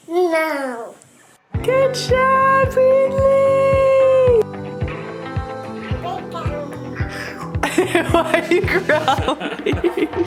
No. Good job, Brinley! Why are you growling?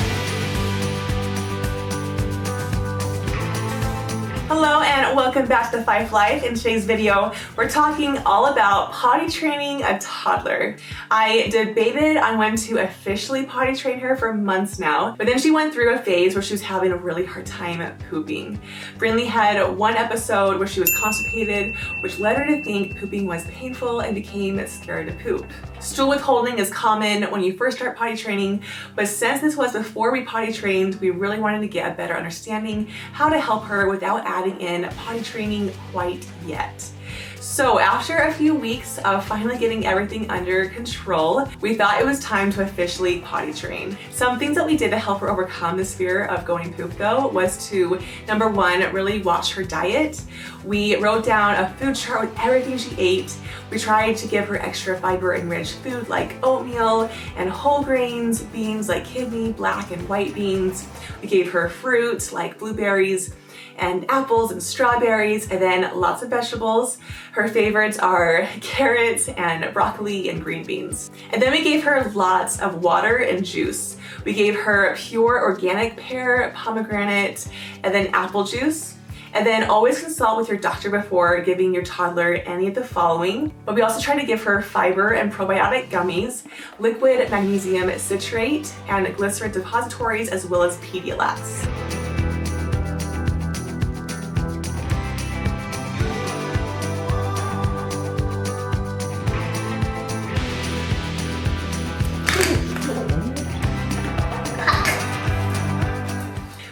Hello and welcome back to the Fife Life. In today's video, we're talking all about potty training a toddler. I debated on when to officially potty train her for months now, but then she went through a phase where she was having a really hard time pooping. Brinley had one episode where she was constipated, which led her to think pooping was painful and became scared to poop. Stool withholding is common when you first start potty training, but since this was before we potty trained, we really wanted to get a better understanding how to help her without adding in potty training quite yet. So after a few weeks of finally getting everything under control, we thought it was time to officially potty train. Some things that we did to help her overcome this fear of going poop though was to, number one, really watch her diet. We wrote down a food chart with everything she ate. We tried to give her extra fiber-enriched food like oatmeal and whole grains, beans like kidney, black and white beans. We gave her fruit like blueberries and apples and strawberries, and then lots of vegetables. Her favorites are carrots and broccoli and green beans. And then we gave her lots of water and juice. We gave her pure organic pear, pomegranate, and then apple juice. And then always consult with your doctor before giving your toddler any of the following. But we also try to give her fiber and probiotic gummies, liquid magnesium citrate, and glycerin depositories, as well as Pedialytes.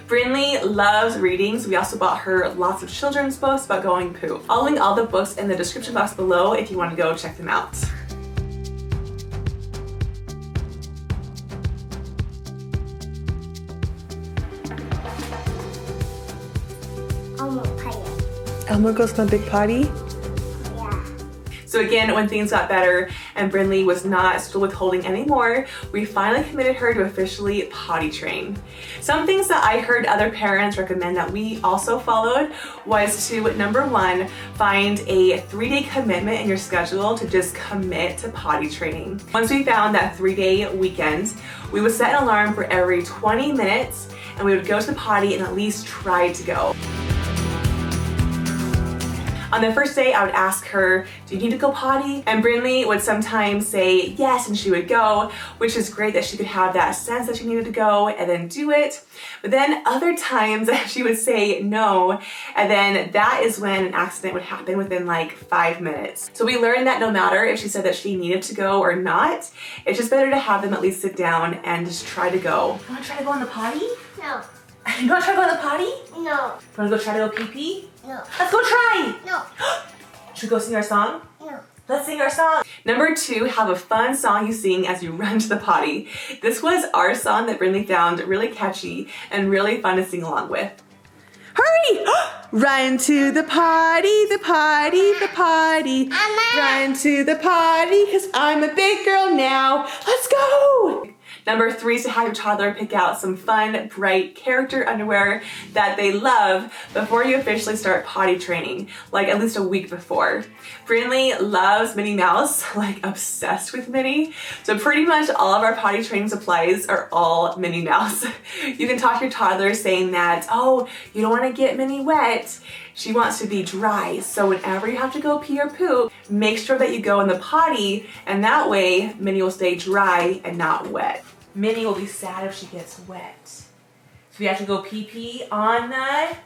Brinley loves reading, so we also bought her lots of children's books about going poop. I'll link all the books in the description box below if you want to go check them out. Elmo goes on a big potty? So again, when things got better and Brinley was not stool withholding anymore, we finally committed her to officially potty train. Some things that I heard other parents recommend that we also followed was to, number one, find a 3-day commitment in your schedule to just commit to potty training. Once we found that 3-day weekend, we would set an alarm for every 20 minutes and we would go to the potty and at least try to go. On the first day, I would ask her, do you need to go potty? And Brinley would sometimes say yes, and she would go, which is great that she could have that sense that she needed to go and then do it. But then other times she would say no, and then that is when an accident would happen within like 5 minutes. So we learned that no matter if she said that she needed to go or not, it's just better to have them at least sit down and just try to go. You wanna try to go on the potty? No. You wanna try to go on the potty? No. You wanna go try to go pee-pee? No. Let's go try! No. Should we go sing our song? No. Let's sing our song. Number two, have a fun song you sing as you run to the potty. This was our song that Brinley found really catchy and really fun to sing along with. Hurry! Run to the potty, the potty, the potty. Run to the potty, cause I'm a big girl now. Let's go! Number three is to have your toddler pick out some fun, bright character underwear that they love before you officially start potty training, like at least a week before. Brinley loves Minnie Mouse, like obsessed with Minnie. So pretty much all of our potty training supplies are all Minnie Mouse. You can talk to your toddler saying that, oh, you don't want to get Minnie wet. She wants to be dry, so whenever you have to go pee or poop, make sure that you go in the potty, and that way Minnie will stay dry and not wet. Minnie will be sad if she gets wet. So we have to go pee-pee on the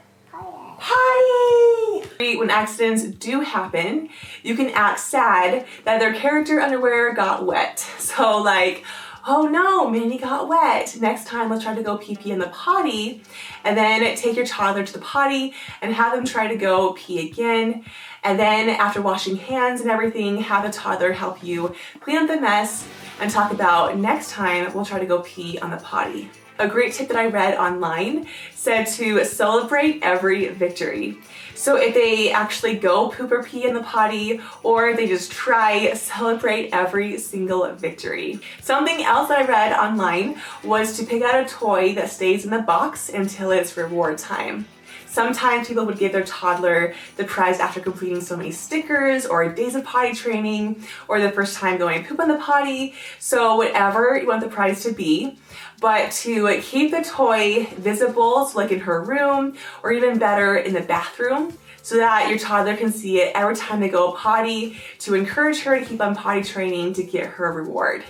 potty. When accidents do happen, you can act sad that their character underwear got wet. So like, oh no, Minnie got wet. Next time, let's try to go pee-pee in the potty, and then take your toddler to the potty and have them try to go pee again. And then after washing hands and everything, have the toddler help you clean up the mess and talk about next time we'll try to go pee on the potty. A great tip that I read online said to celebrate every victory. So if they actually go poop or pee in the potty, or if they just try, celebrate every single victory. Something else that I read online was to pick out a toy that stays in the box until it's reward time. Sometimes people would give their toddler the prize after completing so many stickers or days of potty training or the first time going poop on the potty. So whatever you want the prize to be, but to keep the toy visible, so like in her room or even better in the bathroom, so that your toddler can see it every time they go potty, to encourage her to keep on potty training to get her reward.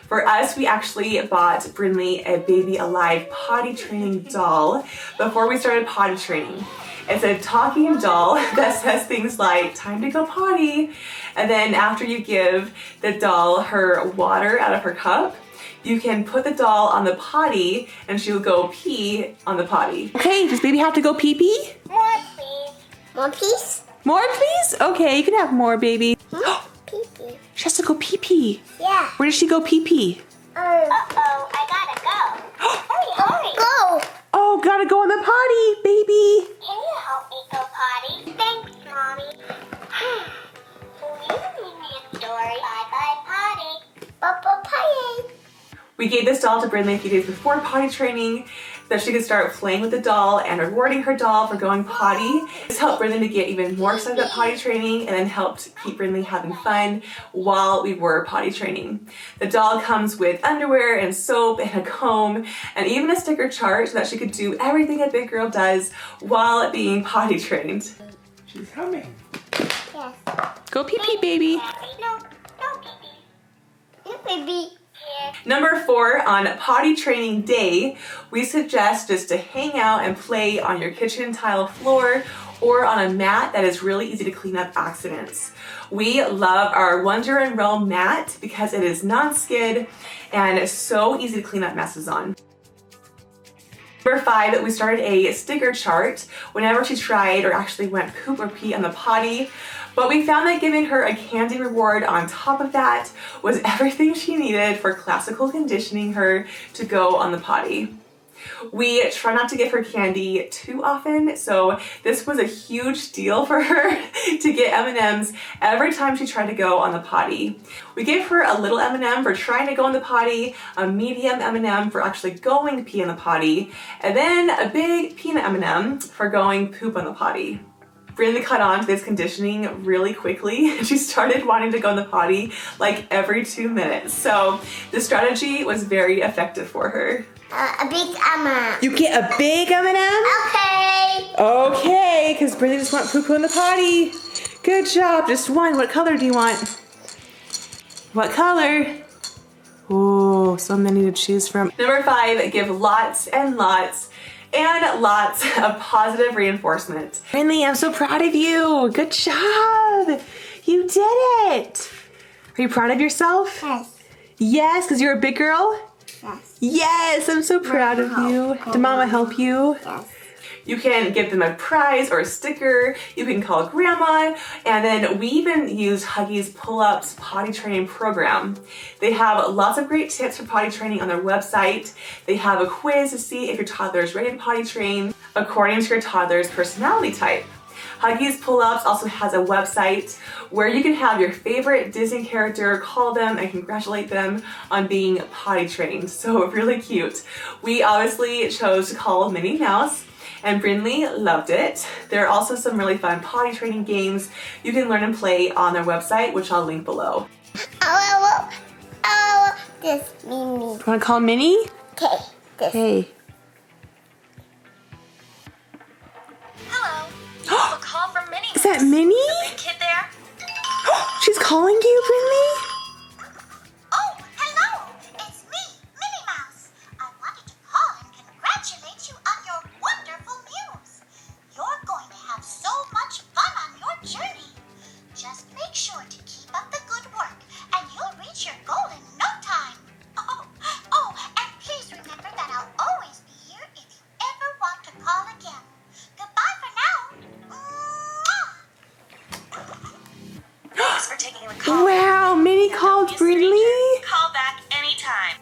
For us, we actually bought Brinley a Baby Alive potty training doll before we started potty training. It's a talking doll that says things like, time to go potty. And then after you give the doll her water out of her cup, you can put the doll on the potty and she'll go pee on the potty. Okay, does baby have to go pee pee? More please. More please? More please? Okay, you can have more, baby. Pee-pee. She has to go pee pee. Yeah. Where does she go pee pee? Uh-oh, I gotta go. Hurry. Go. Oh, gotta go on the potty, baby. Can you help me go potty? Thanks, Mommy. Will you read me a story? Bye-bye, potty. Bye-bye, potty. We gave this doll to Brinley a few days before potty training so she could start playing with the doll and rewarding her doll for going potty. This helped Brinley to get even more excited about potty training and then helped keep Brinley having fun while we were potty training. The doll comes with underwear and soap and a comb and even a sticker chart so that she could do everything a big girl does while being potty trained. She's coming. Yes. Go pee pee, baby. No, pee-pee. No, baby. Number 4, on potty training day, we suggest just to hang out and play on your kitchen tile floor or on a mat that is really easy to clean up accidents. We love our Wonder and Realm mat because it is non-skid and so easy to clean up messes on. Number 5, we started a sticker chart whenever she tried or actually went poop or pee on the potty. But we found that giving her a candy reward on top of that was everything she needed for classical conditioning her to go on the potty. We try not to give her candy too often, so this was a huge deal for her to get M&Ms every time she tried to go on the potty. We gave her a little M&M for trying to go on the potty, a medium M&M for actually going to pee on the potty, and then a big peanut M&M for going poop on the potty. Brinley caught on to this conditioning really quickly. She started wanting to go in the potty like every 2 minutes. So the strategy was very effective for her. A big M&M. You get a big M&M? Okay. Okay, because Brinley just went poo-poo in the potty. Good job, just one. What color do you want? What color? Oh, so many to choose from. Number 5, give lots and lots and lots of positive reinforcement. Brinley, I'm so proud of you. Good job. You did it. Are you proud of yourself? Yes. Yes, because you're a big girl? Yes. Yes, I'm so proud of you. Did Mama help you? Yes. You can give them a prize or a sticker. You can call Grandma. And then we even used Huggies Pull-Ups potty training program. They have lots of great tips for potty training on their website. They have a quiz to see if your toddler is ready to potty train according to your toddler's personality type. Huggies Pull-Ups also has a website where you can have your favorite Disney character, call them and congratulate them on being potty trained. So really cute. We obviously chose to call Minnie Mouse, and Brinley loved it. There are also some really fun potty training games you can learn and play on their website, which I'll link below. This Minnie. You want to call Minnie? Okay. Okay. Hello. A call from Minnie. Is that Minnie? The big kid there? She's calling you, Brinley? Oh, hello. It's me, Minnie Mouse. I wanted to call and congratulate you on your wonderful news. You're going to have so much fun on your journey. Just make sure to keep up the good work and you'll reach your goal in no time. Oh, and please remember that I'll always be here if you ever want to call again. Goodbye for now. Thanks for taking the call. Wow, Minnie called Brinley? Call back anytime.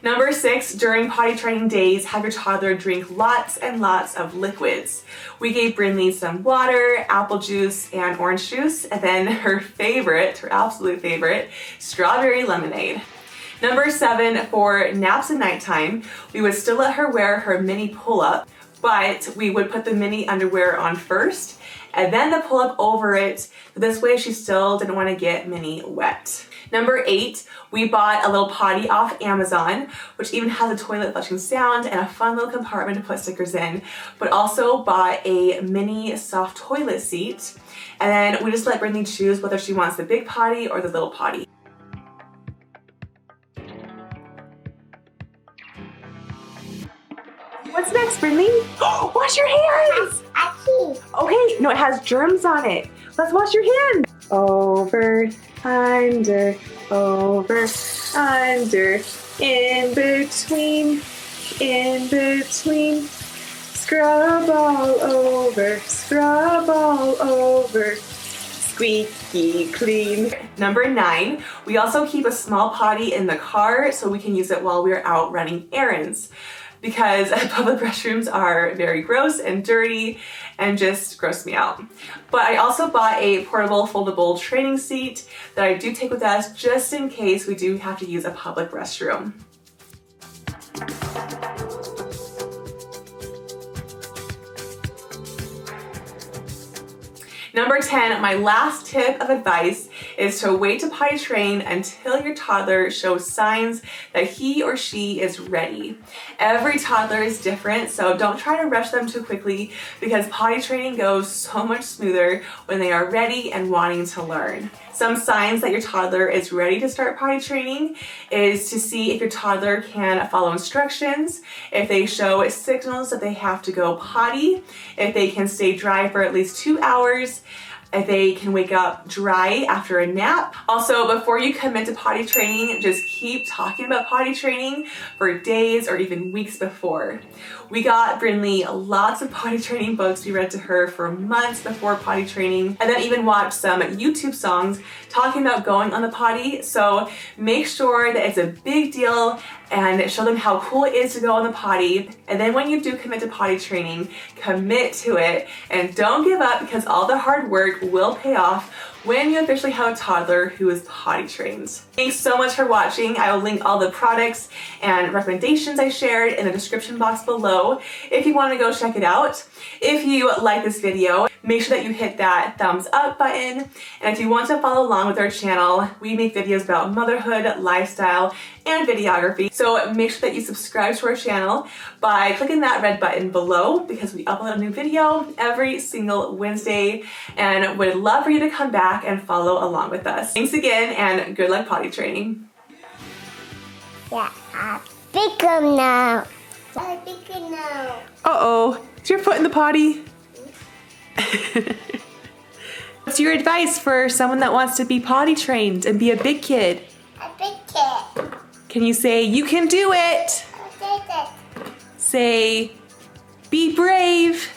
Number 6, during potty training days, have your toddler drink lots and lots of liquids. We gave Brinley some water, apple juice, and orange juice, and then her favorite, her absolute favorite, strawberry lemonade. Number 7, for naps at nighttime, we would still let her wear her mini pull-up, but we would put the mini underwear on first and then the pull up over it. This way she still didn't want to get mini wet. Number 8, we bought a little potty off Amazon, which even has a toilet flushing sound and a fun little compartment to put stickers in, but also bought a mini soft toilet seat. And then we just let Brittany choose whether she wants the big potty or the little potty. What's next, Brittany? Oh, wash your hands! Okay, no, it has germs on it. Let's wash your hands. Over, under, over, under, in between, scrub all over, squeaky clean. Number 9, we also keep a small potty in the car so we can use it while we're out running errands, because public restrooms are very gross and dirty and just gross me out. But I also bought a portable foldable training seat that I do take with us just in case we do have to use a public restroom. Number 10, my last tip of advice is to wait to potty train until your toddler shows signs that he or she is ready. Every toddler is different, so don't try to rush them too quickly because potty training goes so much smoother when they are ready and wanting to learn. Some signs that your toddler is ready to start potty training is to see if your toddler can follow instructions, if they show signals that they have to go potty, if they can stay dry for at least 2 hours, if they can wake up dry after a nap. Also, before you commit to potty training, just keep talking about potty training for days or even weeks before. We got Brynlee lots of potty training books we read to her for months before potty training, and then even watched some YouTube songs talking about going on the potty. So make sure that it's a big deal and show them how cool it is to go on the potty. And then when you do commit to potty training, commit to it and don't give up, because all the hard work will pay off when you officially have a toddler who is potty trained. Thanks so much for watching. I will link all the products and recommendations I shared in the description box below if you want to go check it out. If you like this video, make sure that you hit that thumbs up button. And if you want to follow along with our channel, we make videos about motherhood, lifestyle, and videography. So make sure that you subscribe to our channel by clicking that red button below, because we upload a new video every single Wednesday and would love for you to come back and follow along with us. Thanks again and good luck potty training. Yeah, I pick him now. I pick him now. Uh-oh, is your foot in the potty? What's your advice for someone that wants to be potty trained and be a big kid? A big kid. Can you say, you can do it? I did it. Say, be brave.